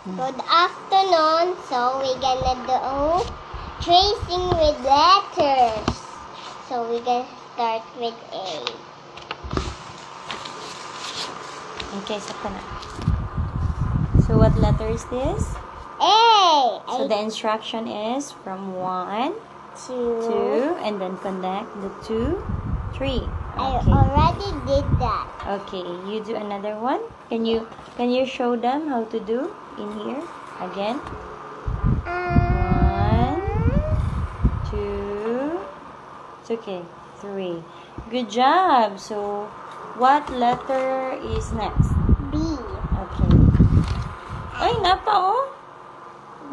Good afternoon. So we're gonna do tracing with letters. So we're gonna start with A. Okay, so na. So what letter is this? A. So the instruction is from 1, 2, and then connect the 2, 3. I Okay. already did that. Okay, you do another one. Can you show them how to do in here again? 1, 2. It's okay. 3. Good job. So what letter is next? B. Okay. Ay, napa oh.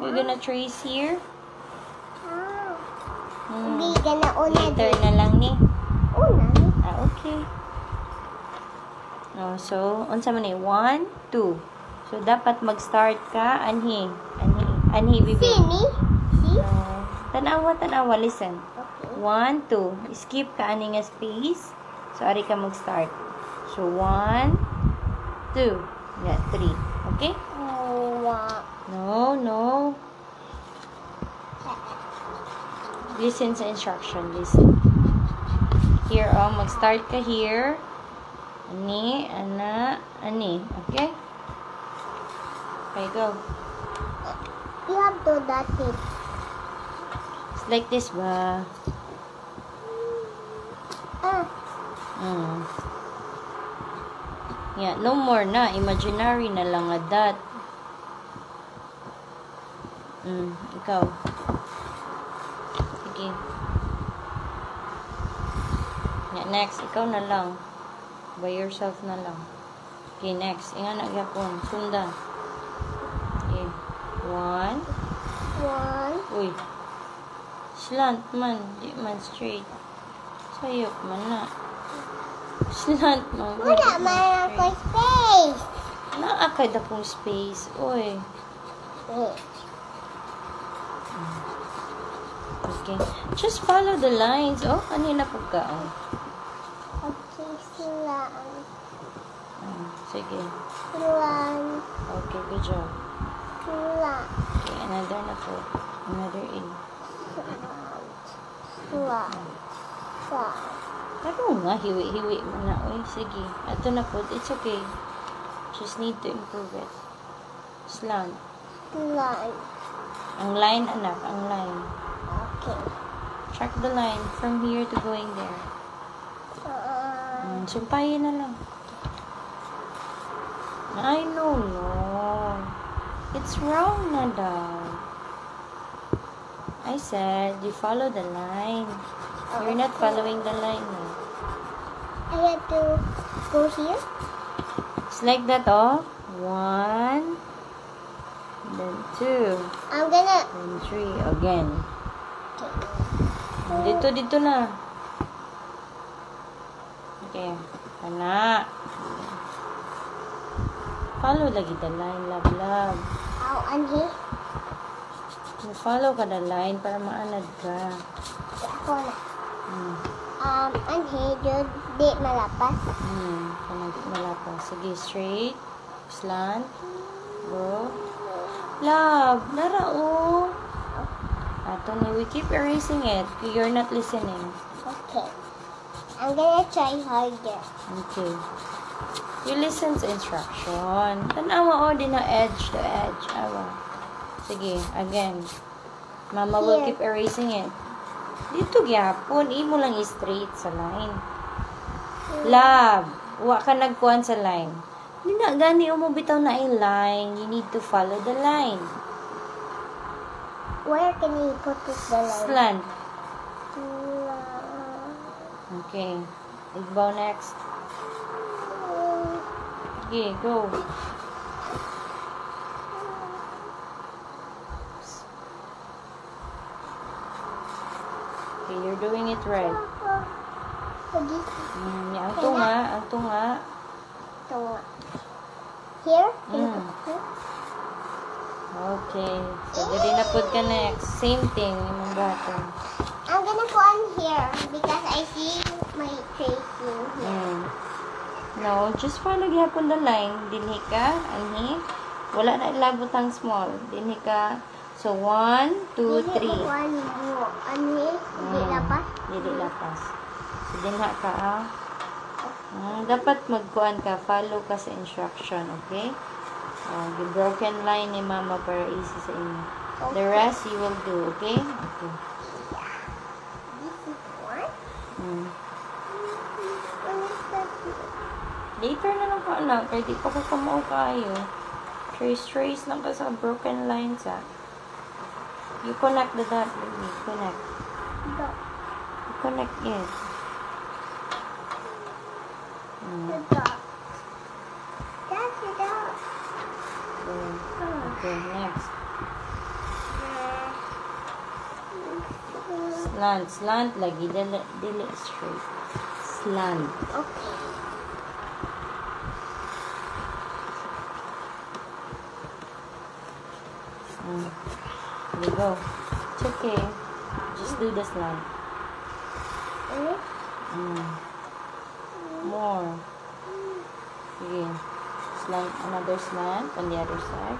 We're gonna trace here. B gonna una Later na lang ni. Una. Okay. Oh, so, unsa man ni? 1, 2. So, dapat mag-start ka. Anhi, bibi. Sini. See? Tanawa, listen. Okay. 1, 2. Skip ka ani nga space. So, ari ka mag-start. So, 1, 2. Yeah, 3. Okay? No. Listen sa instruction. Listen. Here, mag-start ka here. Ani. Okay? Okay, go. You have to do that it. It's like this ba? Yeah, no more na. Imaginary na lang nga that. Ikaw. Sige. Yeah, next. Ikaw na lang. By yourself na lang. Okay, next. Inga na gyapon. Sundan. Okay. 1. Uy. Slant man. Di man straight. Sayop man na. Slant man. Wala man ako space. Naakad akong space. Uy. Okay. Just follow the lines. Oh, kanina po ka. Okay, sila. Sige. Sila. Okay, good job. Sila. Okay, another na po. Another A. Sila. Pero nga, hiwi mo na. Uy, sige. Ito na po. It's okay. Just need to improve it. Slant. Sila. Ang line, anak. Ang line. Okay. Track the line from here to going there. Sumpayin na lang. I know, no. It's wrong na daw. I said, you follow the line. You're not following the line. No? I have to go here. It's like that, oh. 1, then 2, I'm gonna. then 3 again. Dito na. Okay. Kana. Follow lagi the line, love. Oh, and here. Follow ka the line para maanad ka. Ako na. And here, di malapas. Kana di malapas. Sige, straight. Slant. Go. Love. Lara, oh. Ato na, we keep erasing it. You're not listening. Okay. I'm gonna try harder. Okay. You listen sa instruction. Tanawa, di na edge to edge. Awa. Sige, again. Mama will keep erasing it. Dito gyapon. Imo lang straight sa line. Love. Wa ka nagkuhan sa line. Di na gani umubitaw na yung line. You need to follow the line. Where can you put the line? Slant. Okay. Igbaw next. Okay, go. Okay, you're doing it right. Ang tunga. Here? Okay. So, dili na put ka next. Same thing, yung button. I'm gonna go on here because I see my tracing here. No, just follow gihapon the line. Dinhi ka, anhi. Wala na ilabot ang small. Dini ka. So, 1, 2, 3. One more. Ano eh? Hindi lapas? Dili lapas. So, dinha ka, dapat magkuan ka. Follow ka sa instruction, okay? The broken line ni mama para easy sa inyo. The rest you will do, okay? Okay. This is one. What is that? Later na lang ka, anak. Kaya di pa ko kamao kayo. Trace lang ka sa broken lines, You connect the dot, baby. Connect. Dot. You connect it. The dot. That's the dot. Okay, next. Slant lagi. Dili straight. Slant. Okay. There you go. It's okay. Just do the slant. More. Okay. Slant, another slant on the other side.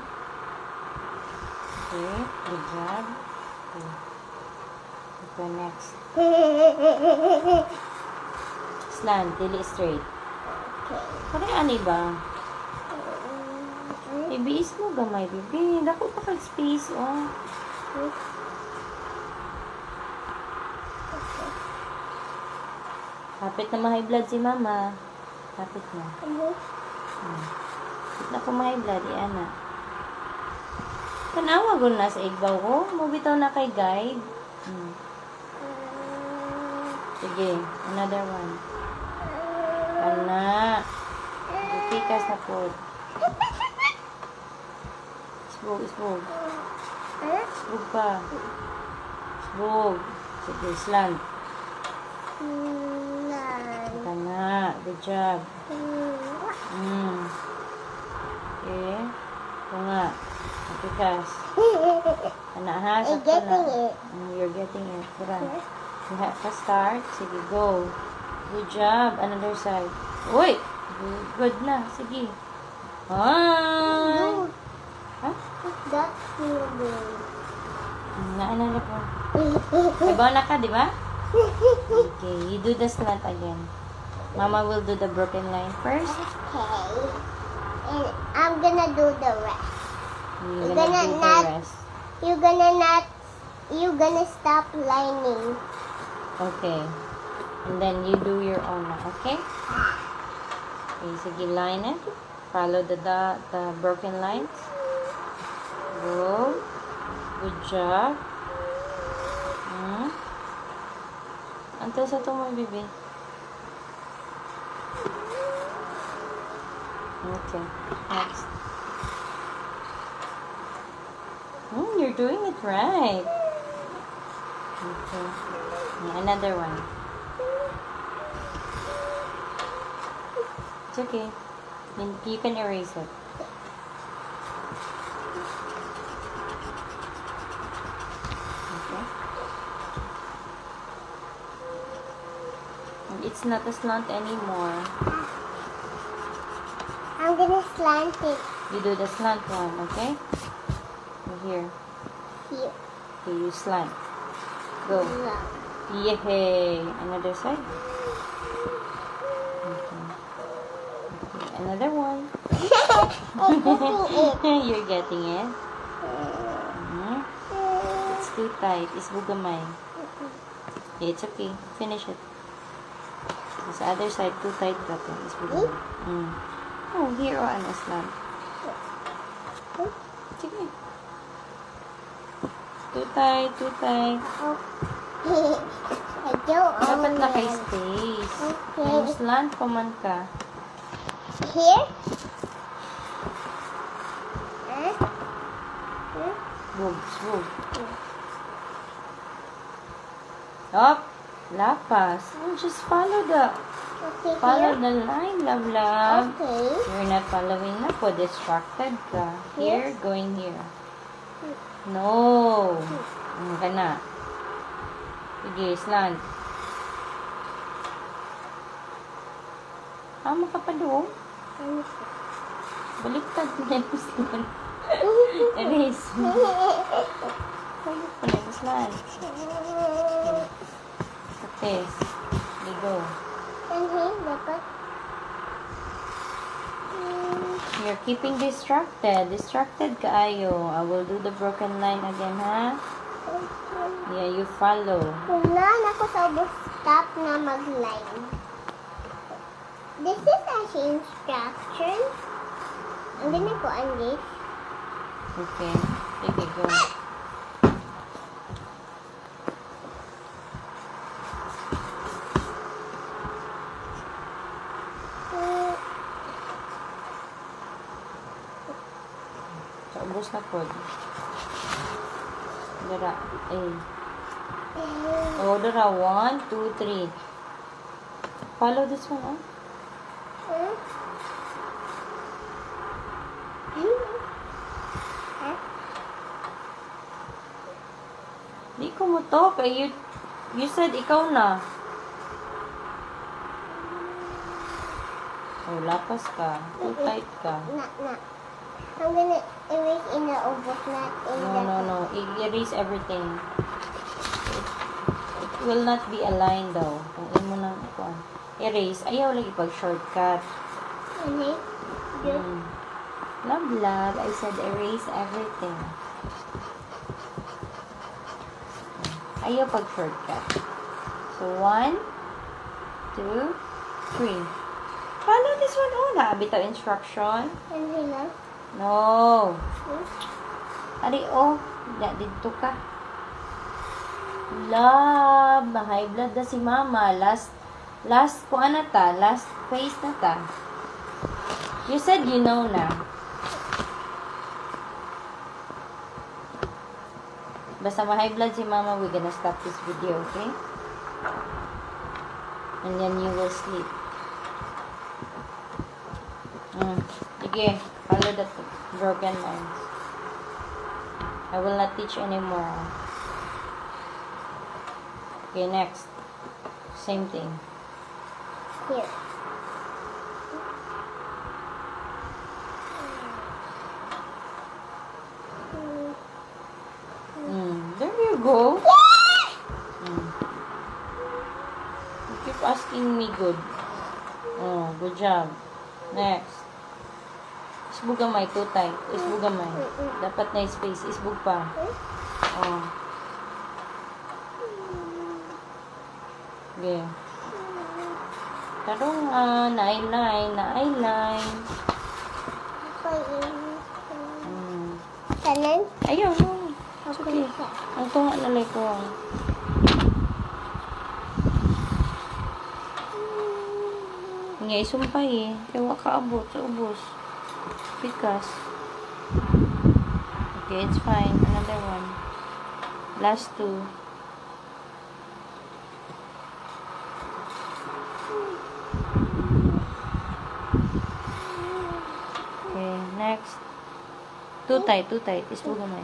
Okay, good job. Okay, next. Slant, dili straight. Parang ani ba? Ibiis mo gamay, bibi. Dako pa kag space, Kapit na ma-high blood si mama. Kapit na. Kapit na ko ma-high blood, ana. Tanawa ko na sa igbaw ko. Mubitaw na kay guide. Sige, another one. Ana. Bukikas na po. Isbog. Isbog pa. Isbog. Sige, slant. Ika na. Good job. Okay. Ito nga. Bukikas. Ana ha? Sakto na. You're getting it. Tara. You have to start. Sige, go. Good job. Another side. Uy! Good na. Sige. Hi! That's moving. Naalala ko. Ibaw na ka, di ba? Okay, you do the slant again. Mama will do the broken line first. Okay. And I'm gonna do the rest. You're gonna do the rest. You're gonna stop lining. Okay. And then you do your own now, okay? Okay, sige, line it. Follow the broken lines. Go. Good job. Until sa ito mo, baby. Okay. Next. You're doing it right. Okay. Another one. It's okay. You can erase it. Okay. And it's not a slant anymore. I'm gonna slant it You do the slant one, okay? Here. here. Okay, you slant. Go. Look. Yay! Another side. Okay. Another one. You're getting it. It's too tight. It's bugamay. Yeah, it's okay. Finish it. This other side, too tight. It's bugamay. Oh, here or ano slant. Sige. Too tight, too tight. I don't Dapat own na it. kay space. Okay. Yung slant pa man ka. Here? Swoog, swoog. Up. Lapas. Oh, just follow the Okay, the line, love, love. Okay. You're not following na po. Distracted ka. Here, Yes. going here. No. Ka na. Sige, slant. Tama ka pa doon. Baliktad na yung slant. Erase. Next one. Practice. Go. Dapat. You're keeping distracted. Distracted kaayo. I will do the broken line again, ha? Yeah, you follow. Kunan ako sa bus stop na mag-line. This is actually instruction. Ang ganun ko ang this. Okay. Sige, go. Sa ubos na po. Dara. Oh, dara. 1, 2, 3. Follow this one, oh. Di ko mo to. Kaya you said ikaw na. Oh, lapas ka. Too tight ka. I'm gonna erase in the ubos, not in the... No. Erase everything. It will not be aligned daw. Kung mo nang ikuan. Erase. Ayaw lagi pag-shortcut. Love. I said erase everything. Ayaw pag-shortcut. So, 1, 2, 3. Follow this one. Oh, naabitaw instruction. No. Ari, oh. Dito ka. Love. High blood na si mama. Last phase na ta. You said you know na. Basta ma-high blood si mama, we're gonna stop this video, okay? And then you will sleep. Sige, follow the broken lines. I will not teach anymore. Okay, next. Same thing. Here. There you go. You keep asking me good. Oh, good job. Next. Isbug gamay, too tight. Isbug gamay. Dapat na space. Isbug pa. Oh. Okay. Tarong na-eyeliner. Kanan? Ayaw, no. It's okay. Ang tunga nalay ko. Nga isumpay eh. Kaya waka abot sa ubos. Pikas. Okay, it's fine. Another one. Last two. Okay, next. Too tight. Isbog gamay.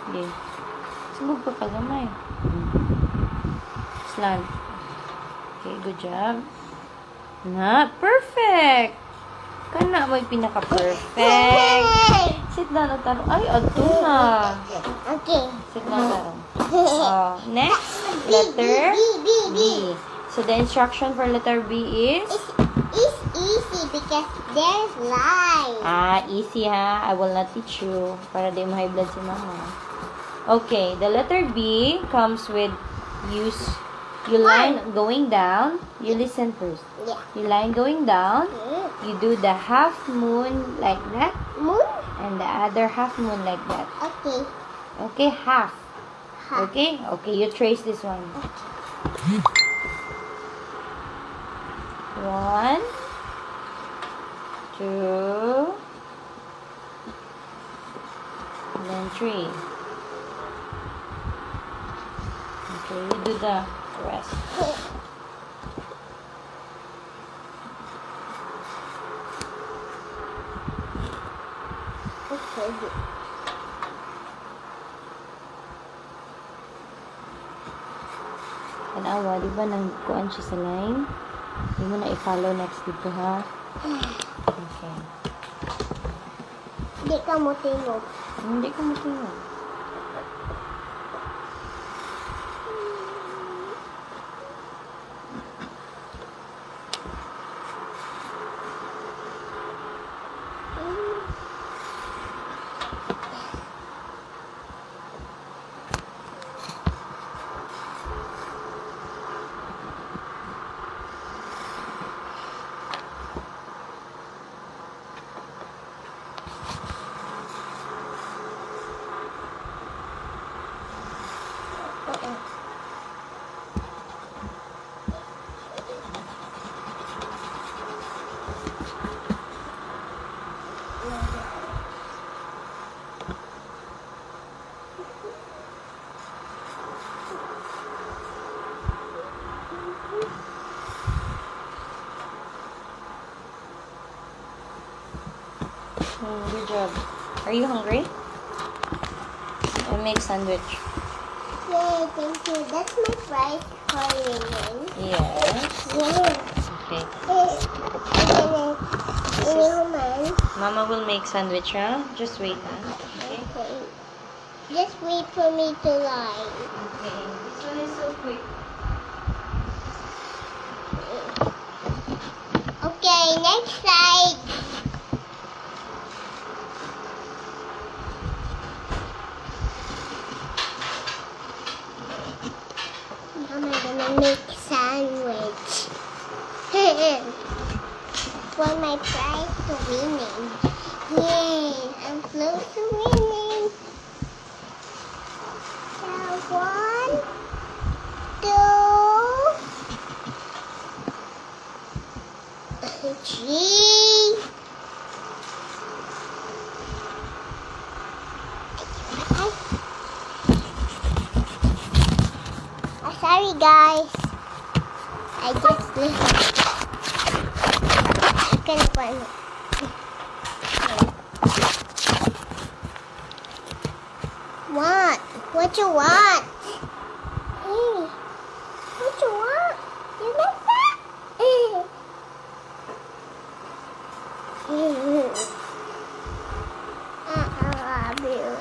Okay. Isbog pa kagamay. Slant. Okay, good job. Perfect! Kana mo yung pinaka-perfect. Sit down at tarong. Ay, ato na. Okay. Sit down at tarong. Next, letter B. So, the instruction for letter B is? It's easy because there's line. Easy ha. I will not teach you. Para di mo high blood si mama. Okay, the letter B comes with you line going down. You listen first. Yeah. You line going down. You do the half moon like that. Moon? And the other half moon like that. Okay. Okay, half. Half. Okay? Okay, you trace this one. 1, 2, and then 3. Okay, you do the rest. Okay. Tanawa, di ba nang kuan siya sa line? Hindi mo na i-follow next dito, ha? Okay. Hindi ka mo tingog. Hindi ko matingin. Good job. Are you hungry? I make sandwich. Yay, thank you. That's my prize for winning. Yes. Yay. Okay. Human. Mama will make sandwich, huh? Just wait, huh? Okay. Okay. Just wait for me to lie. Okay. This one is so quick. Okay, next slide. Mama gonna make sandwich. For my prize to winning. Yay, I'm close to winning. So 1, 2, 3. Sorry guys, I just can find it. What? What you want? Hey, what you want? You like that? I love you.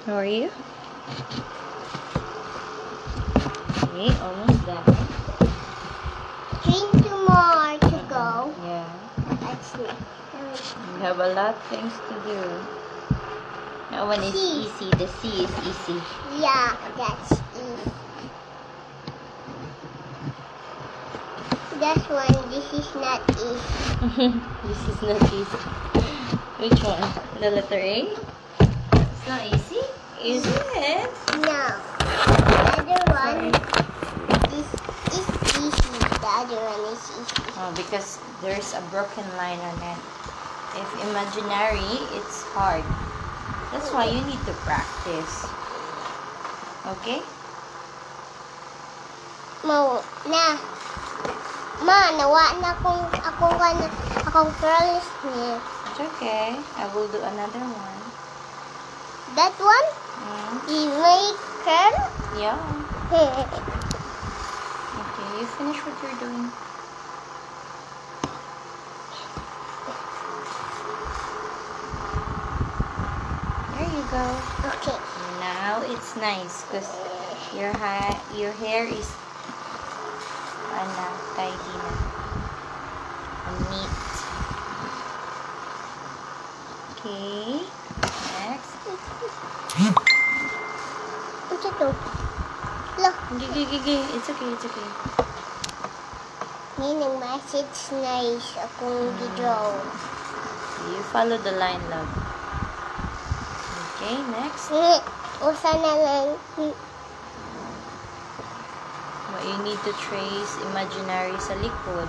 How are you? Okay, almost done. 3 more to go. Yeah. Actually, You have a lot of things to do. That one is C. easy. The C is easy. yeah, that's easy. This one, this is not easy. This is not easy. Which one? The letter A? It's not easy? Is it? No. The other one is easy. The other one is easy. Oh, because there's a broken line on it. If imaginary, it's hard. That's why you need to practice. Okay? Nawa na akong curls niya. It's okay. I will do another one. That one? You make curl? Yeah. Okay, you finish what you're doing. There you go. Okay. Now it's nice because your hair is tidy na. Neat. Okay. Next. What's ito? Look. Gigi. It's okay. May nag-message na is akong gidraw. You follow the line, love. Okay, next. Usa na lang. Well, you need to trace imaginary sa likod.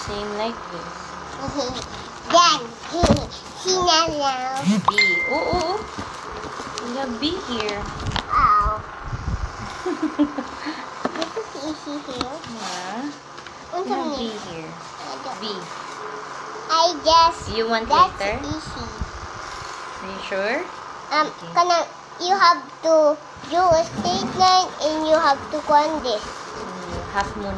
Same like this. Yan. Sina lang. B. Oh. We have B here. Ow. This is easy here. Yeah. We Unsa have B ni? here. B. I guess You want that's later? easy. Are you sure? Kana, you have to do a straight line and you have to go on this. Half moon.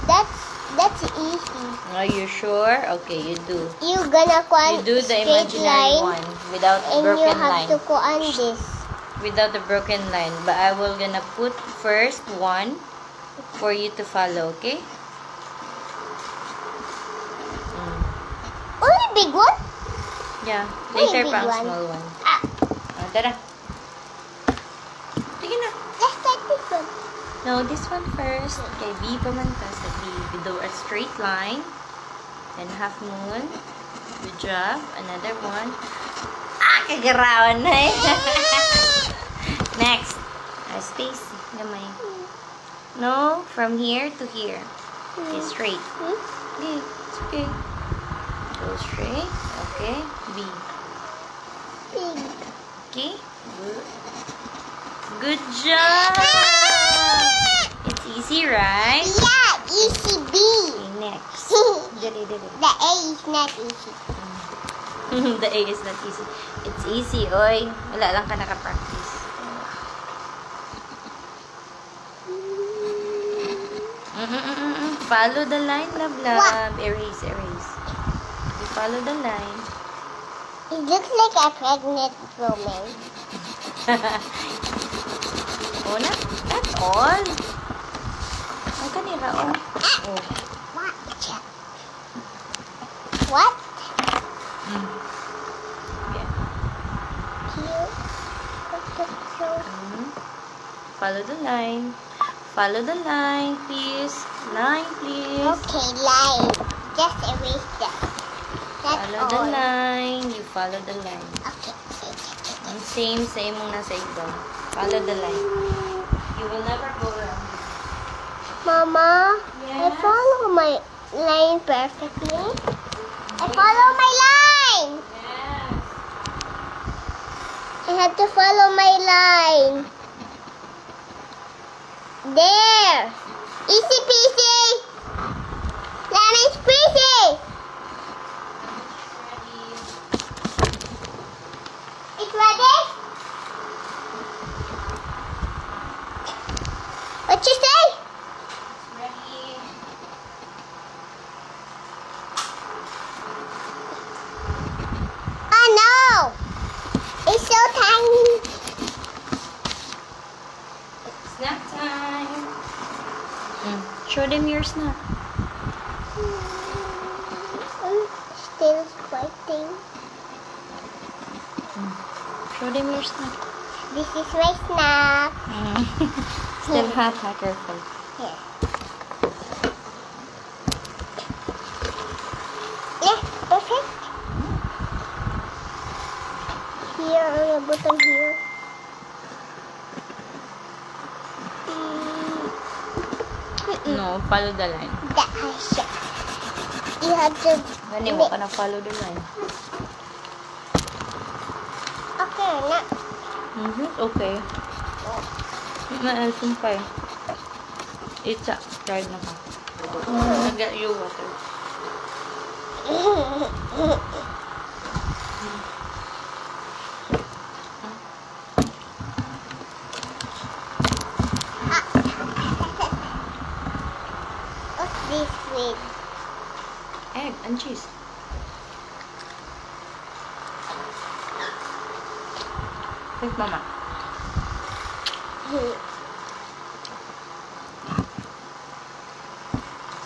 That's easy. Are you sure? Okay, you do. You gonna go on You do the straight imaginary line one without and you broken have line. to go on this. Without the broken line. But I will gonna put first one for you to follow, okay? Only big one? Yeah. Ay, Later big pa ang one. small one. Ah, Tara. Sige na. let's take this one. No, this one first. Okay, B pa man ka sa B. We do a straight line. Then half moon. Good job. Another one. Kagarawan na eh. Next. Space. Gamay. No, from here to here. Okay, straight. Okay, it's okay. Go straight. Okay, B. Big. Okay, good. Good job! It's easy, right? Yeah, easy B. Okay, next. Dali. The A is not easy. The A is not easy. It's easy, oy. Wala lang ka nakapractice. Follow the line, love. What? Erase. You follow the line. It looks like a pregnant woman. Oh, that's all. Ang kanira, oh. Oh. What? Yeah. Here. Follow the line. Follow the line, please. Line, please. Okay, line. Just erase that. That's Follow all. the line. You follow the line. Okay. Ang same mong nasa iba. Follow the line. You will never go around. Mama, I Yes? follow my line perfectly. I follow my line. Yes. I have to follow my line. There. Easy peasy. Lemon squeezy. Ready. It's ready? What you say? Ready. Oh no! It's so tiny. Snack time. Show them your snack. Still fighting. Show them your snack. This is my snack. Still hot, careful. Here. Yeah, perfect. Here on the bottom here. No, follow the line. You have to. Gani mo ka na follow the line. Okay, na. Okay. Maalsin pa eh. Itcha. Tried na ka. I got you water. What's this with? Egg and cheese. Thanks, Mama.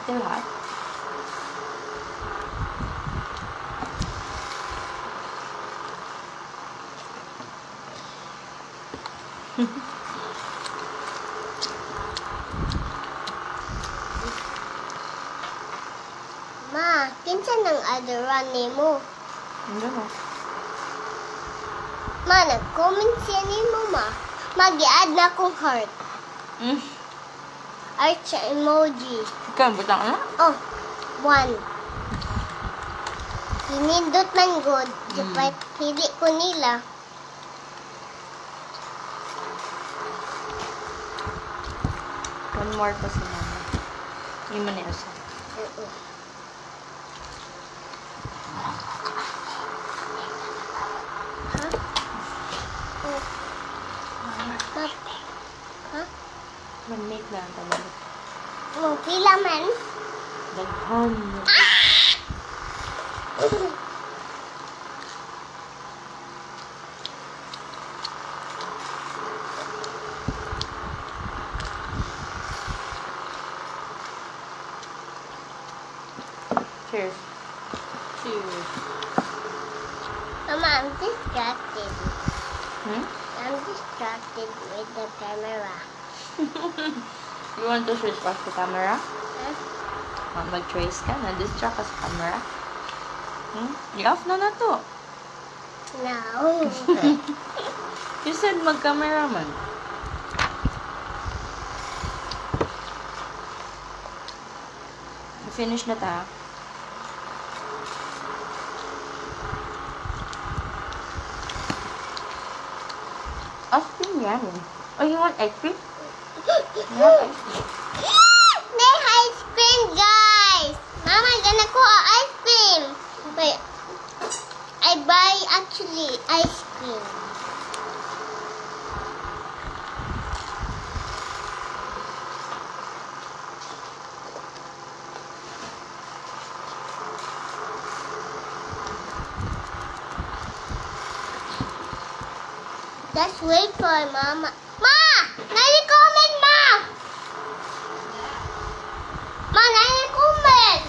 Still hot. Kinsa ng other one nimo? Hindi mo. Ma, nag-comment siya nimo, ma. Mag-i-add na akong heart. Heart sa emoji. Ikaw, butang na? Oh, 1. Hinindot man good. Dapat pili ko nila. One more pa si mama. Hindi mo na isa. Man-make na ang tawag. Oh, pila man. Daghan. Cheers. Cheers. Mama, I'm distracted. Hmm? I'm distracted with the camera. You want to switch back to camera? Huh? Mag-trace ka? Na-distract ka sa camera? I-off na na to. No. You said mag-camera man. Finish na ta. Ice cream yan. Oh, you want ice cream? You want ice cream? May ice cream, guys. Mama, gonna ko ice cream. Wait. I buy actually ice cream. Let's wait for Mama. Ma! Nani-comment, Ma! Ma, nani-comment!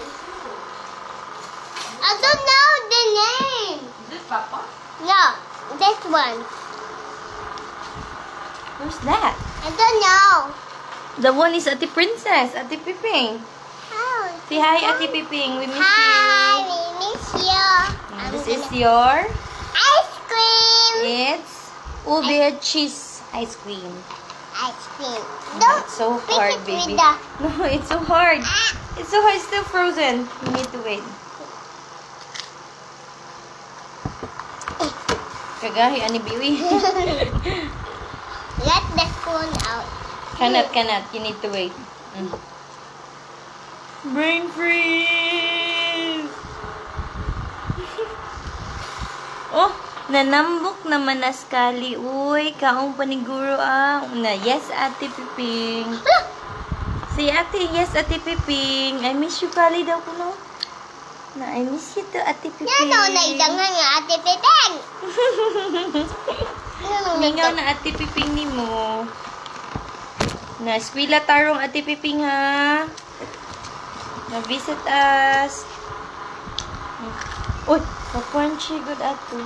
I don't know the name. Is this Papa? No, this one. Who's that? I don't know. The one is Ate Princess, Ate Piping. Oh, Say hi, Ate Piping. We miss hi, you. we miss you. I'm This is gonna- your... ice cream. It's ube cheese ice cream. Ice cream. It's so pick hard, it baby. with the- No, it's so hard. It's so hard. It's still frozen. You need to wait. Kagahi, ani biwi. Let the spoon out. Cannot. You need to wait. Brain freeze! Oh, nanambok naman na skali. Uy, kaong paniguro na. Yes, Ate Piping. Si Ate, yes, Ate Piping. I miss you, Kali daw ko, no? Na, I miss you to, Ate Piping. Yan o, naidangan nga Ate Piping. Mingaw na Ate Piping ni mo. Na, eskwela tarong Ate Piping, ha? Na-visit us. Uy, pa-crunchy good ato.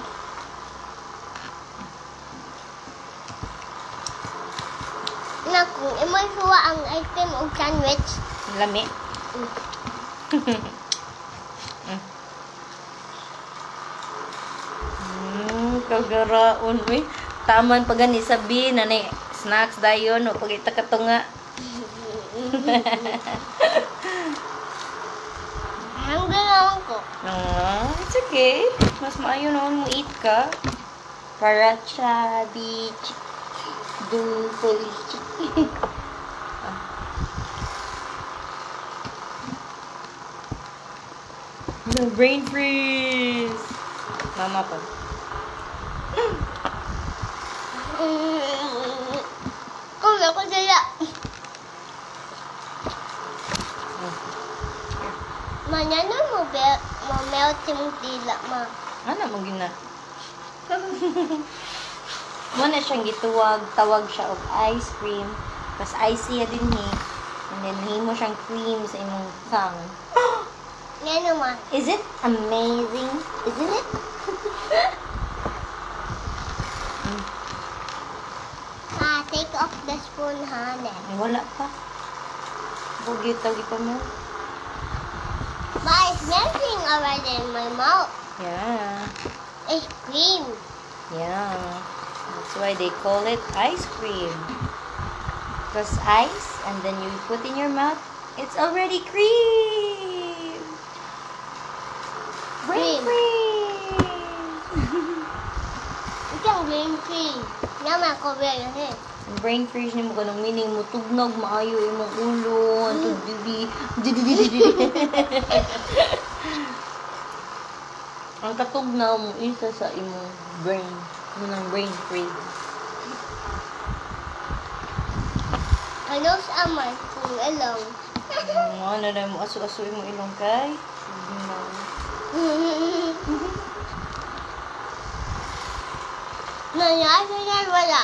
Naku, imoy huwa ang ice cream o sandwich. Lami. Kagaraon. Uy, taman pa gani sabi na ni snacks dayon o pagita katunga. Ang ganoon ko. It's okay. Mas maayo naman mo eat ka. Karacha, beach, polish. No brain freeze. Mama pa. Kung ako sila. Manana mo melt yung tila, ma. Ano mo gina? Muna siyang gituwag, tawag siya og ice cream. Tapos icy ya din ni. And then himo siyang cream sa imong tongue. Yan naman. Is it amazing? Isn't it? Take off the spoon, honey. Wala pa. Bugit tawag ito mo. But it's melting already in my mouth. Yeah. It's cream. Yeah. That's why they call it ice cream. Because ice, and then you put in your mouth, it's already cream. Brain cream. It's a green cream. Naman ko rin. Brain freeze ni mo kanang meaning mo tugnog maayo imong ulo antod dili. Ang katugnaw mo isa sa imong brain, ng brain freeze. Ano sa aman kung alam. Ano na mo asu-asu imong ilong kay? Nangyari na wala.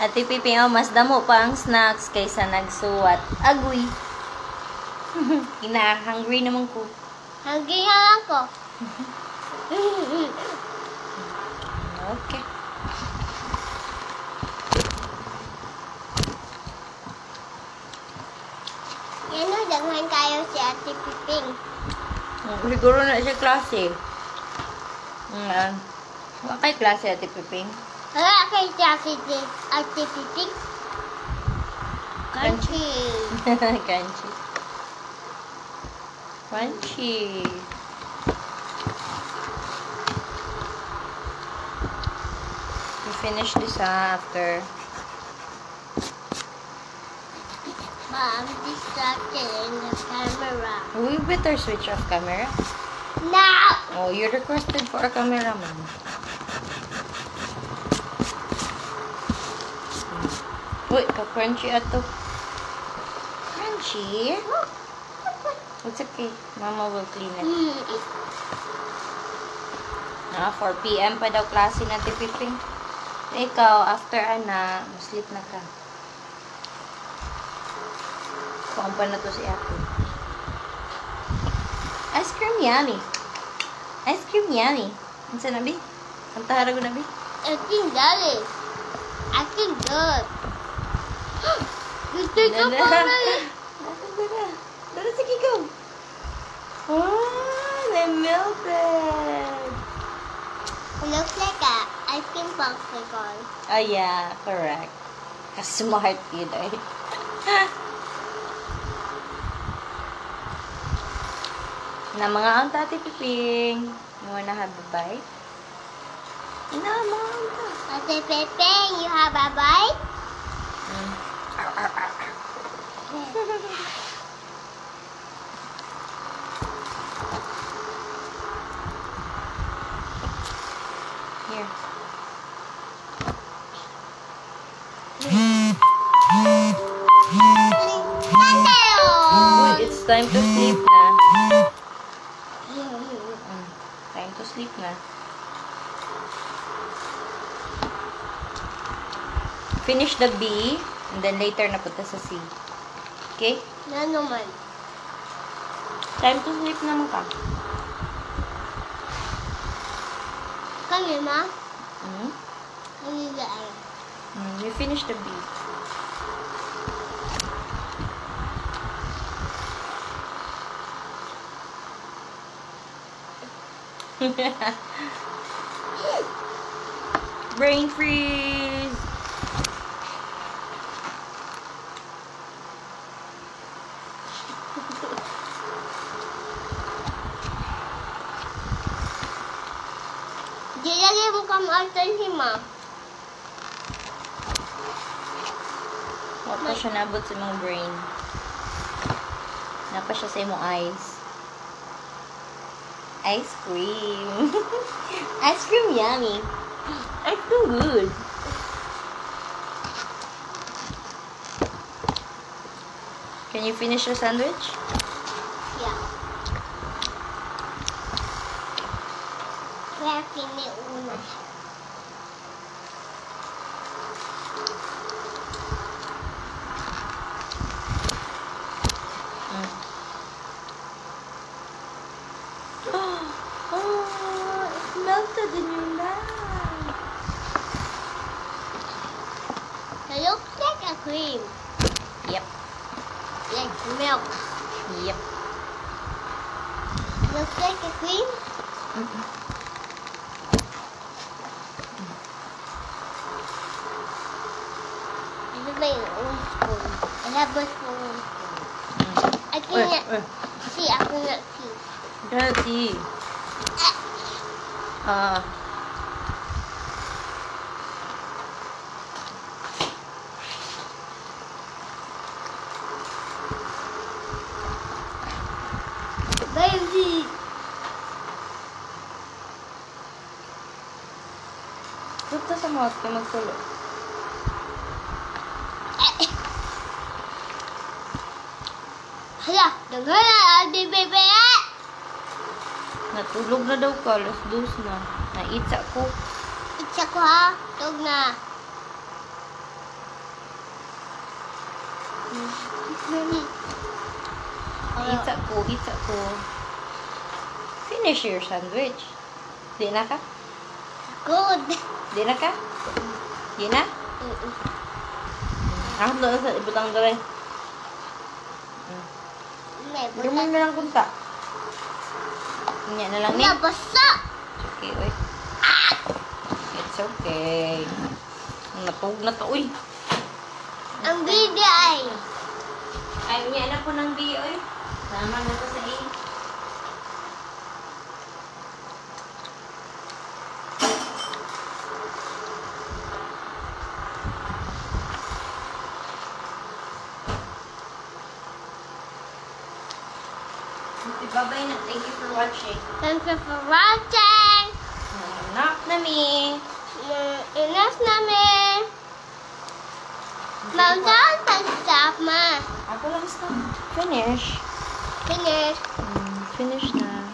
Ate Pipi, oh, mas damo pa ang snacks kaysa nagsuwat. Agoy. Hungry naman ko. Hungry na ako. Okay. Yan o, daghan kayo si Ate Piping. Siguro na siya klase. Kay klase Ate Piping. Wala kay si Ate Piping. Crunchy. Crunchy. Crunchy. We finish this after. But I'm distracted in the camera. We better switch off camera. Now! Oh, you requested for a cameraman. Wait, ka-crunchy ato. Crunchy? It's okay. Mama will clean it. 4 p.m. pa daw klase na Piping. Ikaw, after sleep na ka. Kuhaan pa na to si Ate. Ice cream yummy. Ice cream yummy. Ano sa nabi? Ang tahara ko nabi? I think that is. I think good. You take up already? Dara, sige, go. Oh, they melted. It looks like a ice cream popsicle. Oh, yeah, correct. Smart yun eh. Na mga ang Tati Piping. You wanna have a bite? Na, mga anta. Ate Piping, you have a bite? Here. Uy, it's time to sleep na. Time to sleep na. Finish the B, and then later na punta sa C. Okay? Na naman. Time to sleep naman ka. Kami ma? Hmm? Kanila ay. You finish the B. Brain freeze! Dilagay mo kamatan si ma. Huwag pa siya nabot sa mga brain. Napa siya sa imong eyes. Ice cream. Ice cream yummy. Ice cream good. Can you finish your sandwich? Yeah. Kaya kiniuna siya. Oh, it melted in your mouth. It looks like a cream. Yep. Like milk. milk. Yep. Looks like a cream. Ito ba yung own spoon? I have a spoon. I cannot see. I cannot see. Dirty. Baby. Tuto sa mouth ka magtulo. Hala, naghala, adi bebe. Natulog na daw ka. Alas 2 na. Naitsa ko. Itsa ko ha. Tug na. Itsa ko. Itsa ko. Finish your sandwich. Di na ka? Good. Di na ka? Di na? Ako doon sa ibutang gawin. Gamon na lang kunta. Inya na lang ni. Nabasa. Okay, oy. It's okay. Natug na to, uy. Ang bidi ay. Ay, unya na po ng di, oy. Sama na to sa A. Bye-bye na. Thank you for watching. Thank you for watching. Knock na me. Inas namin. Saan pag-stop ma? Ako lang stop. Finish. Finish. Finish na.